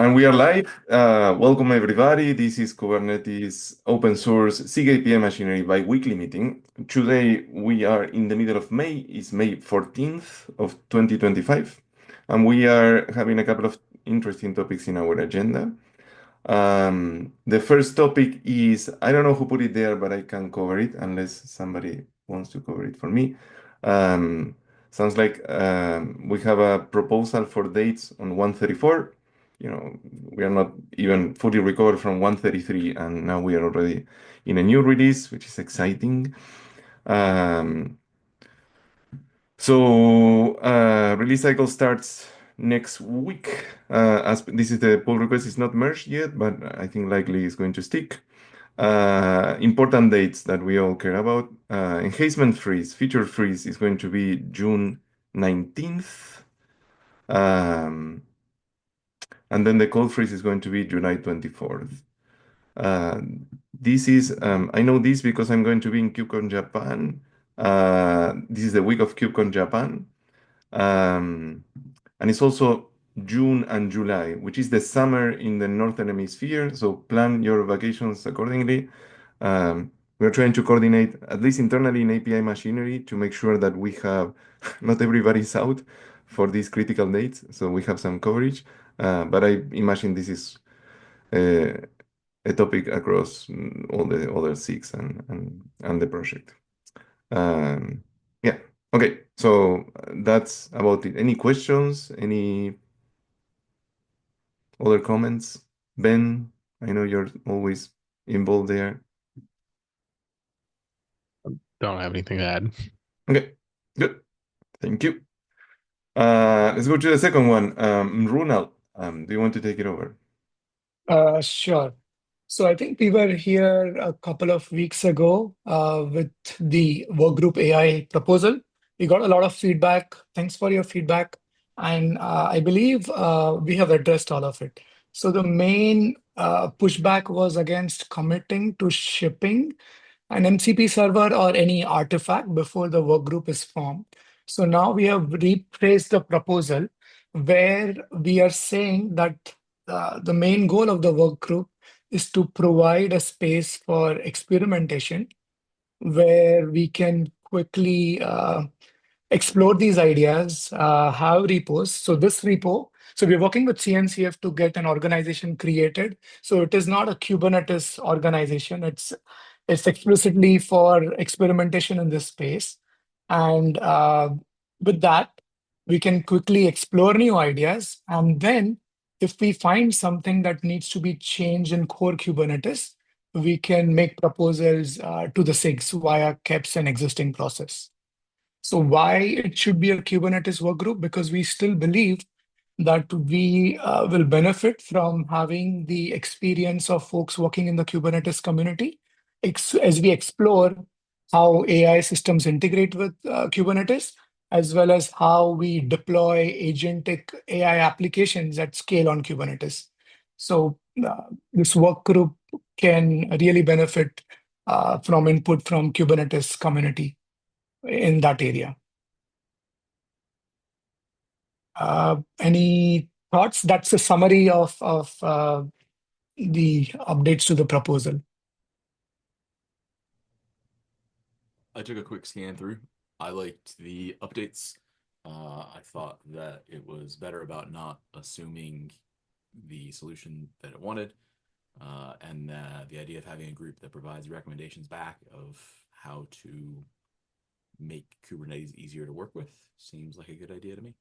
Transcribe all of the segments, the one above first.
And we are live. Welcome everybody. This is Kubernetes open source SIG API Machinery bi-weekly meeting. Today we are in the middle of May. It's May 14th of 2025. And we are having a couple of interesting topics in our agenda. The first topic is, I don't know who put it there, but I can cover it unless somebody wants to cover it for me. Um, Sounds like we have a proposal for dates on 134. We are not even fully recovered from 133, and now we are already in a new release, which is exciting. Um, Release cycle starts next week. As this is the pull request is not merged yet, but I think likely it's going to stick. Important dates that we all care about. Enhancement freeze, feature freeze is going to be June 19th. And then the code freeze is going to be July 24th. Uh, I know this because I'm going to be in KubeCon Japan. This is the week of KubeCon Japan. Um, and it's also June and July, which is the summer in the Northern Hemisphere. So plan your vacations accordingly. We're trying to coordinate, at least internally in API Machinery, to make sure that we have not everybody's out for these critical dates. So we have some coverage. But I imagine this is uh, a topic across all the other SIGs and the project. Yeah. Okay. So that's about it. Any questions? Any other comments? Ben, I know you're always involved there. Don't have anything to add. Okay. Good. Thank you. Let's go to the second one. Ronald, do you want to take it over? Sure. So I think we were here a couple of weeks ago with the workgroup AI proposal. We got a lot of feedback. Thanks for your feedback. And I believe we have addressed all of it. So the main pushback was against committing to shipping an MCP server or any artifact before the work group is formed. So now we have rephrased the proposal where we are saying that the main goal of the work group is to provide a space for experimentation where we can quickly explore these ideas, have repos. So this repo, so we're working with CNCF to get an organization created. So it is not a Kubernetes organization. It's explicitly for experimentation in this space. And with that, we can quickly explore new ideas. And then if we find something that needs to be changed in core Kubernetes, we can make proposals to the SIGs via KEPs and existing process. So why it should be a Kubernetes workgroup? Because we still believe that we will benefit from having the experience of folks working in the Kubernetes community as we explore how AI systems integrate with Kubernetes, as well as how we deploy agentic AI applications at scale on Kubernetes. So this work group can really benefit from input from Kubernetes community in that area. Any thoughts? That's a summary of the updates to the proposal. I took a quick scan through. I liked the updates. I thought that it was better about not assuming the solution that it wanted, and the idea of having a group that provides recommendations back of how to make Kubernetes easier to work with seems like a good idea to me.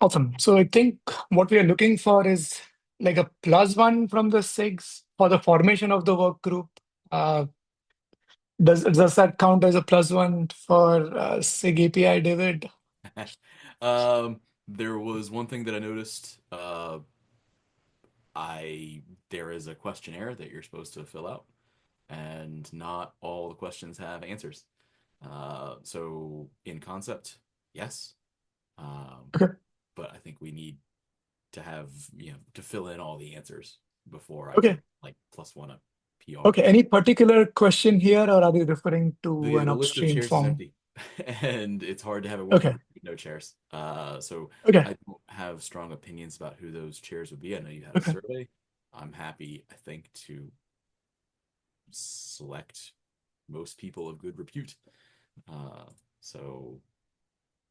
Awesome. So I think what we are looking for is like a +1 from the SIGs for the formation of the work group. Does that count as a +1 for SIG API, David? There was one thing that I noticed. There is a questionnaire that you're supposed to fill out, and not all the questions have answers. So in concept, yes. Okay. But I think we need to have, to fill in all the answers before I Okay. can like +1 a PR. Okay. Any particular question here, or are you referring to The an list of upstream shares is form? empty, and it's hard to have it work Okay. no chairs. So Okay. I don't have strong opinions about who those chairs would be. I know you had a Okay. survey. I'm happy, I think, to select most people of good repute. Uh, so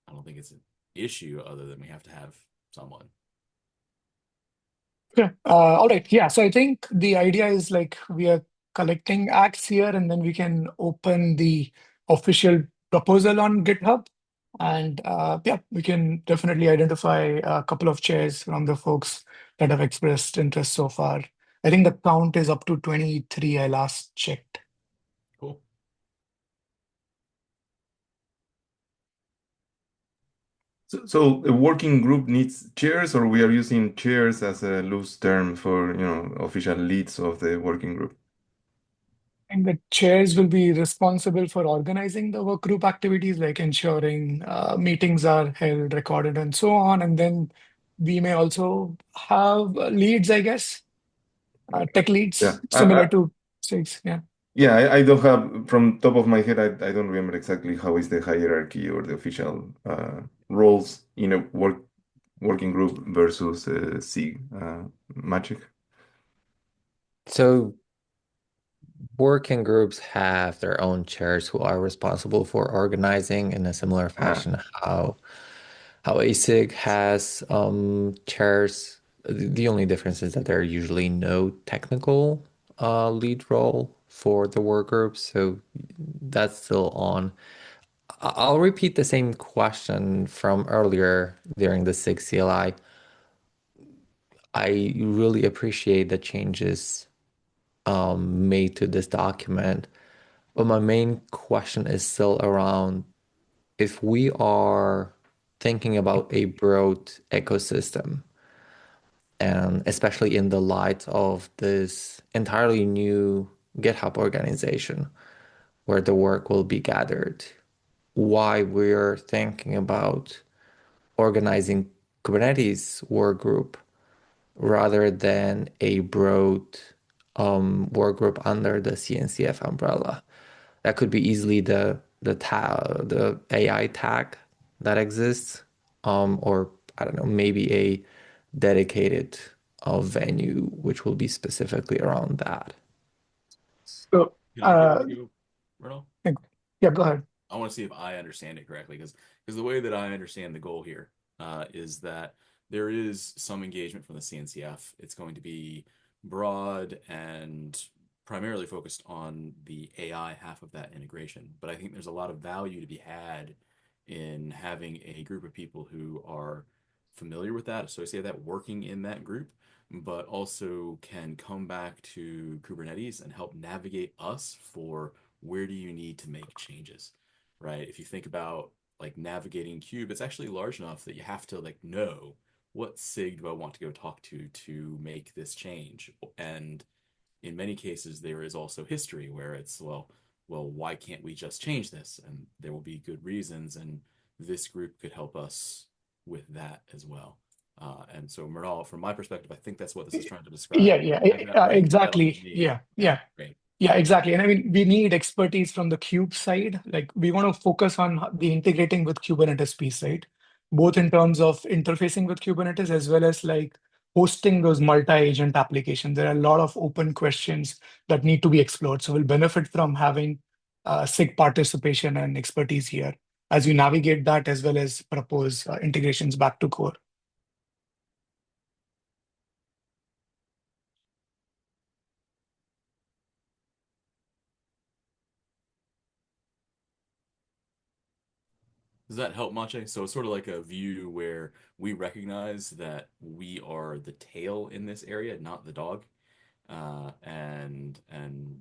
I don't think it's an issue other than we have to have someone. Okay. All right. Yeah. So I think the idea is like we are collecting acts here, and then we can open the official proposal on GitHub. And yeah, we can definitely identify a couple of chairs from the folks that have expressed interest so far. I think the count is up to 23. I last checked. Cool. So a working group needs chairs, or we are using chairs as a loose term for, official leads of the working group? And the chairs will be responsible for organizing the work group activities, like ensuring meetings are held, recorded, and so on. And then we may also have leads, I guess, tech Yeah. leads, similar to SIGs. Yeah. Yeah, I don't have from top of my head. I don't remember exactly how is the hierarchy or the official roles in a working group versus SIG magic. So working groups have their own chairs who are responsible for organizing in a similar Ah, fashion how ASIG has chairs. The only difference is that there are usually no technical lead role for the work groups, so that's still on. I'll repeat the same question from earlier during the SIG CLI. I really appreciate the changes made to this document. But my main question is still around if we are thinking about a broad ecosystem, and especially in the light of this entirely new GitHub organization where the work will be gathered, why we're thinking about organizing Kubernetes work group rather than a broad work group under the CNCF umbrella. That could be easily the AI tag that exists, or I don't know, maybe a dedicated venue which will be specifically around that. So, Can I take a go, Myrtle? yeah, go ahead. I want to see if I understand it correctly because the way that I understand the goal here is that there is some engagement from the CNCF. It's going to be broad and primarily focused on the AI half of that integration. But I think there's a lot of value to be had in having a group of people who are familiar with that, associated that, working in that group, but also can come back to Kubernetes and help navigate us for where do you need to make changes, right? If you think about like navigating Cube, it's actually large enough that you have to like know what SIG do I want to go talk to make this change. And in many cases, there is also history where it's, well, why can't we just change this? And there will be good reasons, and this group could help us with that as well. And so, Murnal, from my perspective, I think that's what this is trying to describe. Yeah, I have that right. That was exactly. me. Yeah, yeah. Great. Yeah, exactly. And I mean, we need expertise from the Cube side. Like, we want to focus on the integrating with Kubernetes piece, right? Both in terms of interfacing with Kubernetes as well as like hosting those multi-agent applications. There are a lot of open questions that need to be explored. So we'll benefit from having SIG participation and expertise here as we navigate that as well as propose integrations back to core. Does that help, Mache? So it's sort of like a view where we recognize that we are the tail in this area, not the dog, and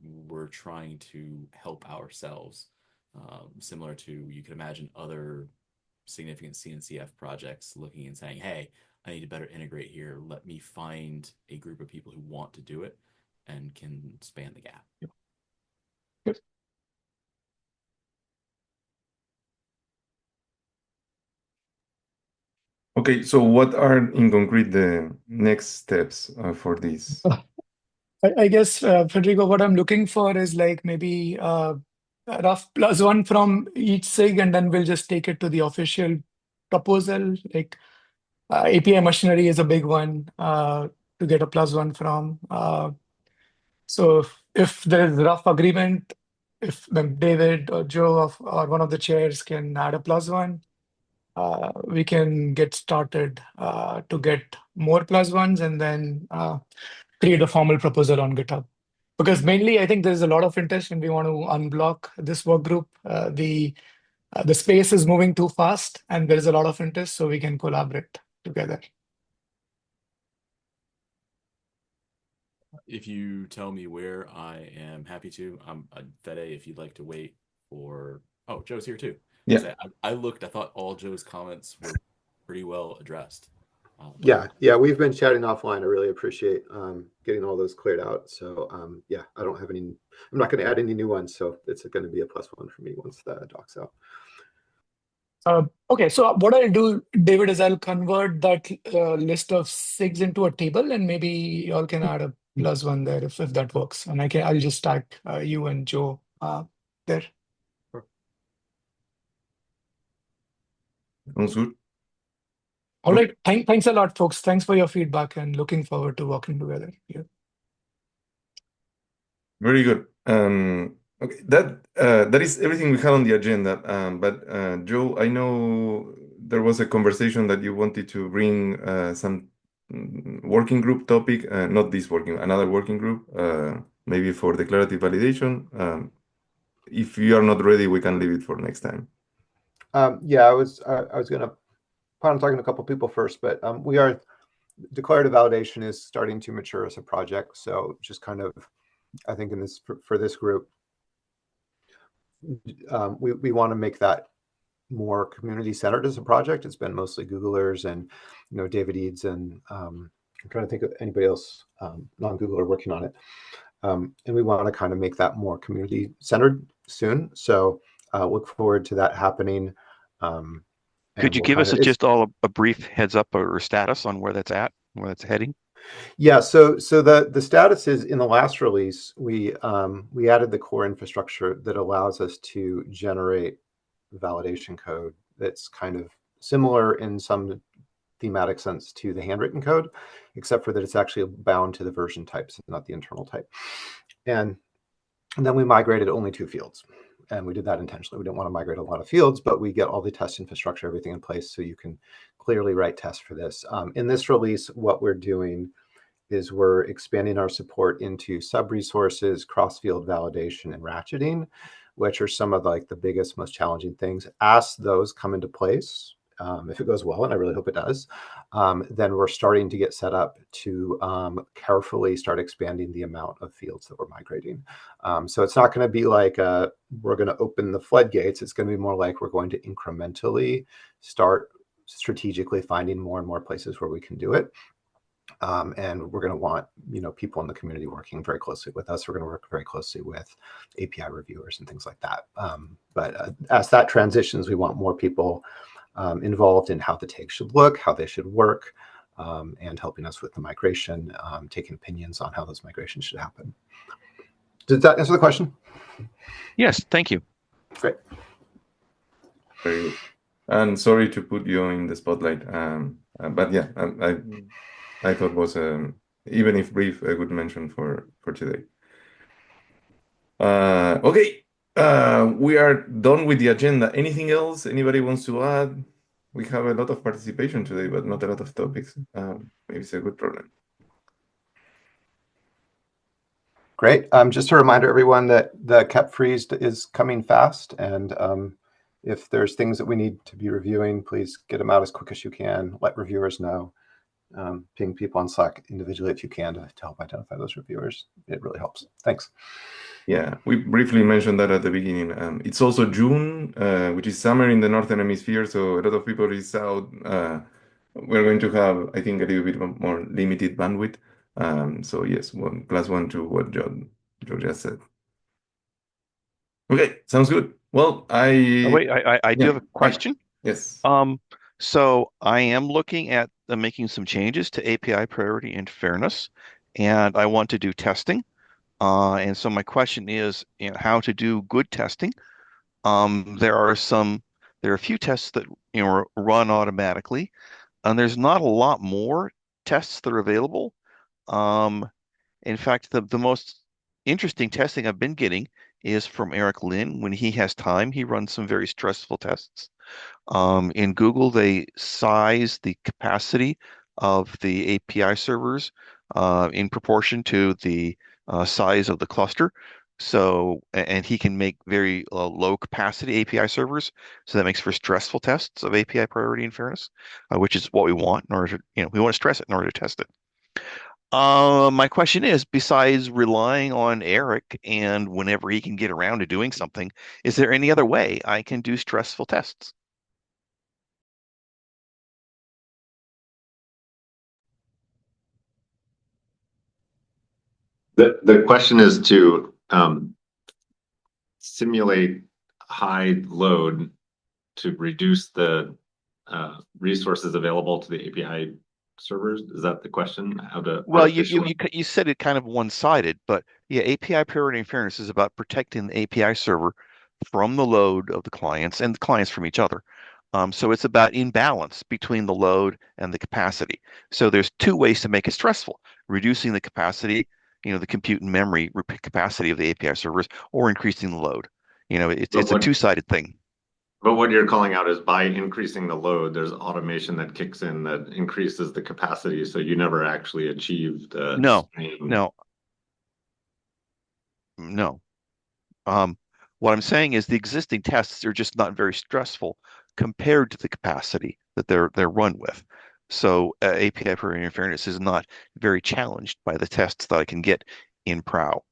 we're trying to help ourselves, similar to you can imagine other significant CNCF projects looking and saying, "Hey, I need to better integrate here. Let me find a group of people who want to do it and can span the gap." Yep. Okay, so what are in concrete the next steps for this? I guess, Federico, what I'm looking for is like maybe a rough +1 from each SIG, and then we'll just take it to the official proposal. Like API Machinery is a big one to get a +1 from. So if there is rough agreement, if David or Joe or one of the chairs can add a +1, we can get started to get more +1s and then create a formal proposal on GitHub. Because mainly, I think there's a lot of interest and we want to unblock this work group. The space is moving too fast and there is a lot of interest, so we can collaborate together. If you tell me where, I am happy to. Fede, if you'd like to wait for. Oh, Joe's here too. Yeah. I looked. I thought all Joe's comments were pretty well addressed. Yeah, we've been chatting offline. I really appreciate getting all those cleared out. So yeah, I don't have any. I'm not going to add any new ones, so it's going to be a +1 for me once the doc's out. Okay, so what I'll do, David, is I'll convert that list of SIGs into a table, and maybe y'all can add a +1 there if that works. And I'll just tag you and Joe there. Sounds good. All right. Thanks a lot, folks. Thanks for your feedback and looking forward to working together here. Very good. Okay, that is everything we had on the agenda. But Joe, I know there was a conversation that you wanted to bring some working group topic, not this another working group, maybe for declarative validation. If you are not ready, we can leave it for next time. Yeah, I was going to plan on talking to a couple people first, but declarative validation is starting to mature as a project. So just kind of, I think for this group, we want to make that more community centered as a project. It's been mostly Googlers and David Eads and I'm trying to think of anybody else non-Googler working on it. And we want to kind of make that more community centered soon. So look forward to that happening. Could you give us just all a brief heads up or status on where that's at, where that's heading? Yeah, so the status is in the last release, we added the core infrastructure that allows us to generate validation code that's kind of similar in some thematic sense to the handwritten code, except for that it's actually bound to the version types, not the internal type. And then we migrated only 2 fields. And we did that intentionally. We didn't want to migrate a lot of fields, but we get all the test infrastructure, everything in place, so you can clearly write tests for this. In this release, what we're doing is we're expanding our support into sub-resources, cross-field validation, and ratcheting, which are some of the biggest, most challenging things. As those come into place, if it goes well, and I really hope it does, then we're starting to get set up to carefully start expanding the amount of fields that we're migrating. So it's not going to be like we're going to open the floodgates. It's going to be more like we're going to incrementally start strategically finding more and more places where we can do it. And we're going to want people in the community working very closely with us. We're going to work very closely with API reviewers and things like that. But as that transitions, we want more people involved in how the tags should look, how they should work, and helping us with the migration, taking opinions on how those migrations should happen. Did that answer the question? Yes, thank you. Great. Very good. And sorry to put you in the spotlight, but yeah, I thought was even if brief, a good mention for today. Okay. We are done with the agenda. Anything else anybody wants to add? We have a lot of participation today, but not a lot of topics. Maybe it's a good problem. Great. Just a reminder, everyone, that the KEP freeze is coming fast. And if there's things that we need to be reviewing, please get them out as quick as you can. Let reviewers know. Ping people on Slack individually if you can to help identify those reviewers. It really helps. Thanks. Yeah, we briefly mentioned that at the beginning. It's also June, which is summer in the Northern Hemisphere, so a lot of people is out. We're going to have, I think, a little bit more limited bandwidth. So yes, +1 to what Joe just said. Okay, sounds good. Well, wait, I do have a question. Yes. So I am looking at making some changes to API priority and fairness, and I want to do testing. And so my question is, how to do good testing. There are a few tests that run automatically. And there's not a lot more tests that are available. Um, in fact, the most interesting testing I've been getting is from Eric Lin. When he has time, he runs some very stressful tests. In Google, they size the capacity of the API servers in proportion to the size of the cluster. So, and he can make very low capacity API servers. So that makes for stressful tests of API priority and fairness, which is what we want in order to, we want to stress it in order to test it. My question is, besides relying on Eric and whenever he can get around to doing something, is there any other way I can do stressful tests? The question is to simulate high load to reduce the resources available to the API servers. Is that the question? How to Well, artificially? you said it kind of one-sided, but yeah, API priority and fairness is about protecting the API server from the load of the clients and the clients from each other. So it's about imbalance between the load and the capacity. So there's two ways to make it stressful: reducing the capacity, the compute and memory capacity of the API servers, or increasing the load. But It's a what two-sided thing. but what you're calling out is by increasing the load, there's automation that kicks in that increases the capacity, so you never actually achieve the No, strain. no, no. Um, what I'm saying is the existing tests are just not very stressful compared to the capacity that they're run with. So API priority interference is not very challenged by the tests that I can get in Prow.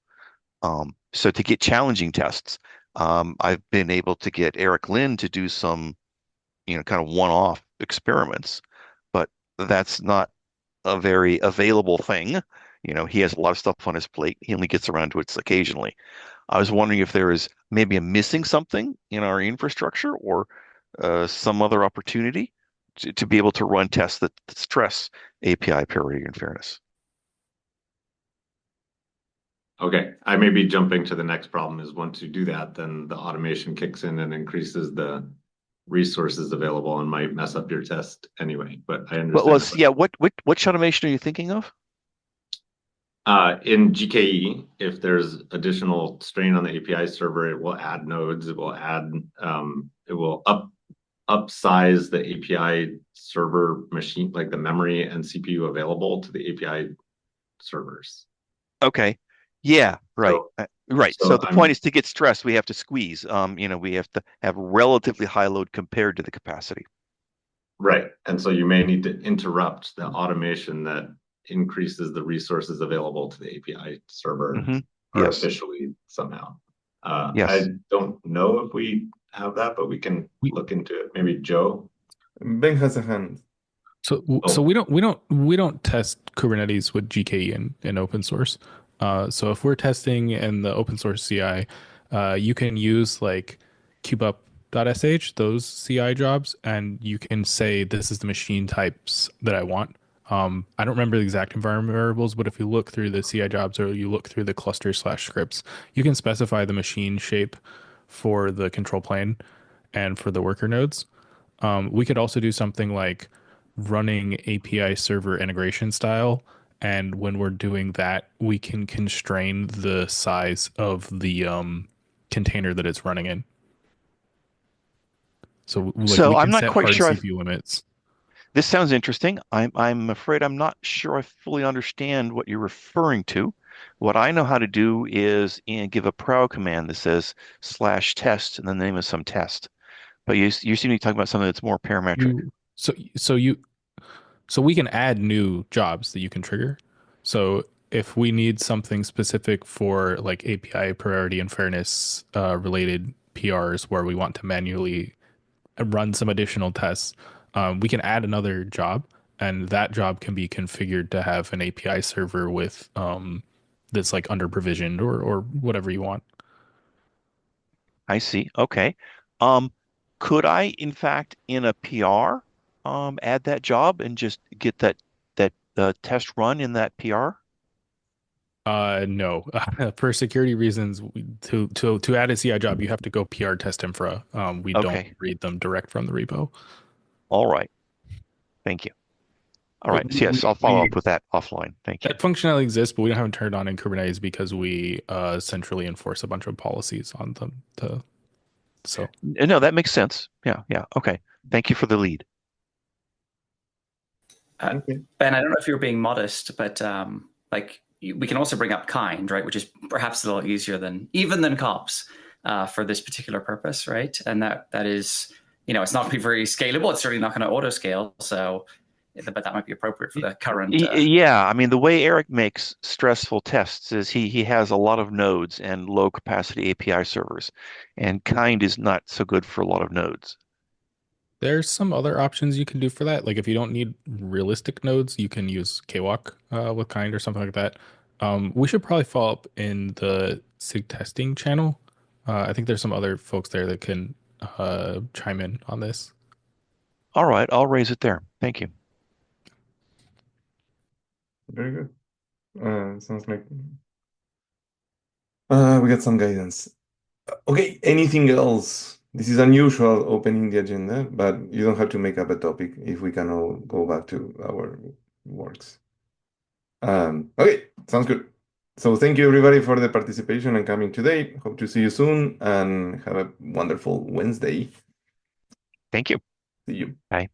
So to get challenging tests, I've been able to get Eric Lin to do some, kind of one-off experiments, but that's not a very available thing. He has a lot of stuff on his plate. He only gets around to it occasionally. I was wondering if there is maybe a missing something in our infrastructure or some other opportunity to be able to run tests that stress API parity and fairness. Okay, I may be jumping to the next problem is once you do that, then the automation kicks in and increases the resources available and might mess up your test anyway, but I But understand the was question. yeah, what automation are you thinking of? In GKE, if there's additional strain on the API server, it will add nodes, it will upsize the API server machine, like the memory and CPU available to the API servers. Okay. Yeah, right. So, Right. So so the point I'm is to get stress, we have to squeeze. We have to have relatively high load compared to the capacity. right. And so you may need to interrupt the automation that increases the resources available to the API server Hmm. Yes. artificially somehow. I Yes. don't know if we have that, but we can We, look into it. Maybe Joe. Ben has a hand. so Oh, we don't test Kubernetes with GKE in open source. So if we're testing in the open source CI, you can use like kubeup.sh, those CI jobs, and you can say this is the machine types that I want. I don't remember the exact environment variables, but if you look through the CI jobs or you look through the cluster/scripts, you can specify the machine shape for the control plane and for the worker nodes. We could also do something like running API server integration style. And when we're doing that, we can constrain the size of the container that it's running in. So like So we I'm can not set quite hard sure. CPU limits. This sounds interesting. I'm afraid I'm not sure I fully understand what you're referring to. What I know how to do is give a prow command that says /test and then the name of some test. But you seem to be talking about something that's more parametric. You so so you so we can add new jobs that you can trigger. So if we need something specific for like API priority and fairness related PRs where we want to manually run some additional tests, we can add another job, and that job can be configured to have an API server with that's like under provisioned or whatever you want. I see. Okay. Um, could I, in fact, in a PR, add that job and just get that test run in that PR? No, for security reasons, to add a CI job, you have to go PR test infra. We don't Okay. read them direct from the repo. All right. Thank you. All right. So yes, I'll follow up with that offline. Thank you. That functionality exists, but we don't have it turned on in Kubernetes because we centrally enforce a bunch of policies on them. So No, that makes sense. Yeah. Okay. Thank you for the lead. Okay. Ben, I don't know if you're being modest, but we can also bring up kind, right? Which is perhaps a little easier than kops for this particular purpose, right? And that is, it's not going to be very scalable. It's certainly not going to auto scale. So, but that might be appropriate for the current. Yeah, I mean, the way Eric makes stressful tests is he has a lot of nodes and low capacity API servers, and kind is not so good for a lot of nodes. there's some other options you can do for that. Like if you don't need realistic nodes, you can use kwalk with kind or something like that. We should probably follow up in the SIG testing channel. I think there's some other folks there that can chime in on this. All right, I'll raise it there. Thank you. Very good. Sounds like we got some guidance. Okay, anything else? This is unusual opening the agenda, but you don't have to make up a topic if we can all go back to our works. Okay, sounds good. So thank you everybody for the participation and coming today. Hope to see you soon and have a wonderful Wednesday. Thank you. See you. Bye.